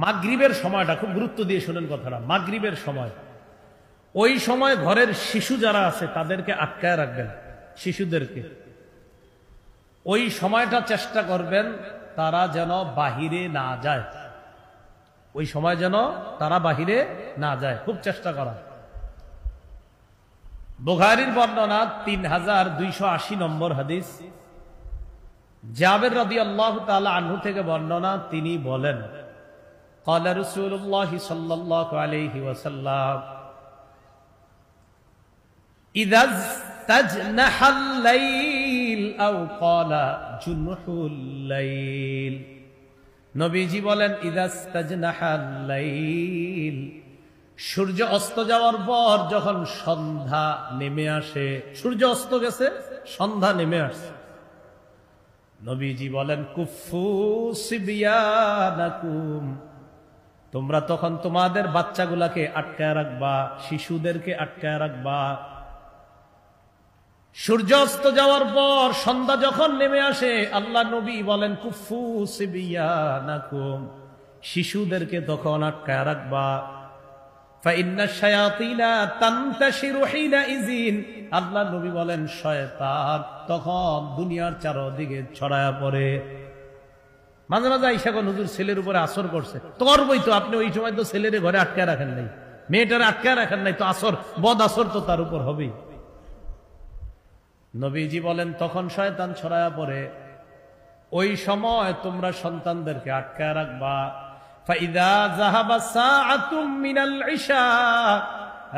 মাগরিবের সময়টা খুব গুরুত্ব দিয়ে শোনেন কথাটা। মাগরিবের সময়, ওই সময় ঘরের শিশু যারা আছে তাদেরকে আটকায় রাখবেন। শিশুদেরকে ওই সময়টা চেষ্টা করবেন তারা যেন বাহিরে না যায়। ওই সময় যেন তারা বাহিরে না যায়, খুব চেষ্টা করা। বুখারীর বর্ণনা 3280 নম্বর হাদিস, জাবের রাদিয়াল্লাহু তাআলা আনহু থেকে বর্ণনা, তিনি বলেন ক্বালা রাসূলুল্লাহ সাল্লাল্লাহু আলাইহি ওয়াসাল্লাম ইযা তাজনাহাল লাইল আও ক্বালা জুনহুল লাইল। নবীজি বলেন ইযা তাজনাহাল লাইল, সূর্য অস্ত যাওয়ার পর যখন সন্ধ্যা নেমে আসে, সূর্য অস্ত গেছে, সন্ধ্যা নেমে আসে, নবীজি বলেন কুফু সিবিয়ানাকুম, তোমরা তখন তোমাদের বাচ্চাগুলাকে আটকায় রাখবা, শিশুদেরকে আটকায় রাখবা। সূর্য অস্ত যাওয়ার পর সন্ধ্যা যখন নেমে আসে, আল্লাহ নবী বলেন কুফু সিবিয়ানাকুম, শিশুদেরকে তখন আটকায় রাখবা। ফাইন্না শায়াতিনা তানতাশিরু হিনাইযিন, আল্লাহ নবী বলেন শয়তান তখন দুনিয়ার চারদিকে ছড়ায়া পড়ে। মাঝে মাঝে আইসা কোন হুজুর ছেলের উপরে আসর করছে, করবই তো, আপনি ওই সময় তো ছেলের ঘরে আটকায় রাখেন নাই, মেয়েটারে আটকায় রাখেন নাই, তো আসর বদ আসর তো তার উপর হবেই। নবীজি বলেন তখন শয়তান ছড়ায়া পড়ে, ওই সময় তোমরা সন্তানদেরকে আটকায় রাখবা। ফাইদা যাহাবা সাআতুম মিনাল ইশা,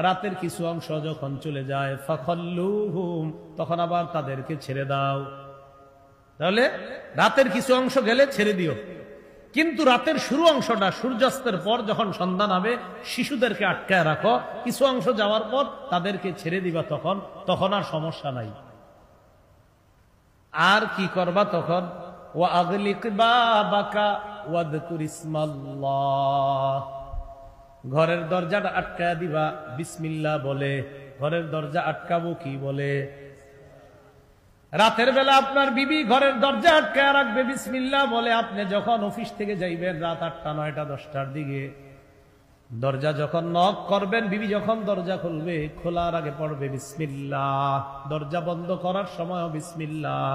রাতের কিছু অংশ যখন চলে যায়, ফাখাল্লুহুম, তখন আবার তাদেরকে ছেড়ে দাও। তাহলে রাতের কিছু অংশ গেলে ছেড়ে দিও, কিন্তু রাতের শুরু অংশটা সূর্যাস্তের পর যখন সন্ধ্যা নামে, শিশুদেরকে আটকায় রাখো, কিছু অংশ যাওয়ার পর তাদেরকে ছেড়ে দিবা, তখন আর সমস্যা নাই। আর কি করবা তখন? ওয়া আগলিক বাবাকা ওয়াযকুর ইসমাল্লাহ, ঘরের দরজাটা আটকায় দিবা বিসমিল্লাহ বলে। ঘরের দরজা আটকাবো কি বলে? রাতের বেলা আপনার বিবি ঘরের দরজা আটকায় রাখবে বিসমিল্লাহ বলে। আপনি যখন অফিস থেকে যাইবেন রাত 8টা 9টা 10টার দিকে, দরজা যখন নক করবেন, বিবি যখন দরজা খুলবে, খোলার আগে পড়বে বিসমিল্লাহ, দরজা বন্ধ করার সময়ও বিসমিল্লাহ,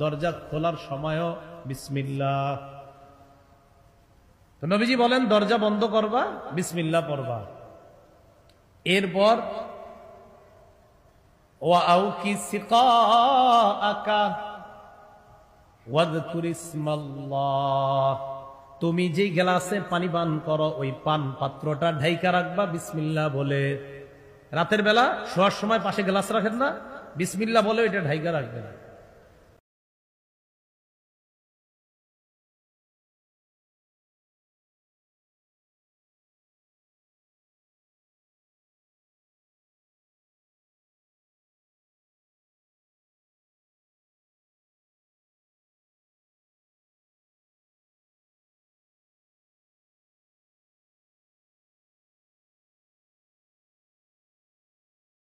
দরজা খোলার সময়ও বিসমিল্লাহ। তো নবীজি বলেন দরজা বন্ধ করবা, বিসমিল্লাহ পড়বা। এরপর ওয়াউকি সিকাআকা ওয়াযকুর ইসমাল্লাহ, তুমি যে গ্লাসে পানি পান করো ওই পান পাত্রটা ঢাইকা রাখবা বিসমিল্লাহ বলে। রাতের বেলা শোয়ার সময় পাশে গ্লাস রাখেন না, বিসমিল্লাহ বলে ওইটা ঢাইকা রাখবেন।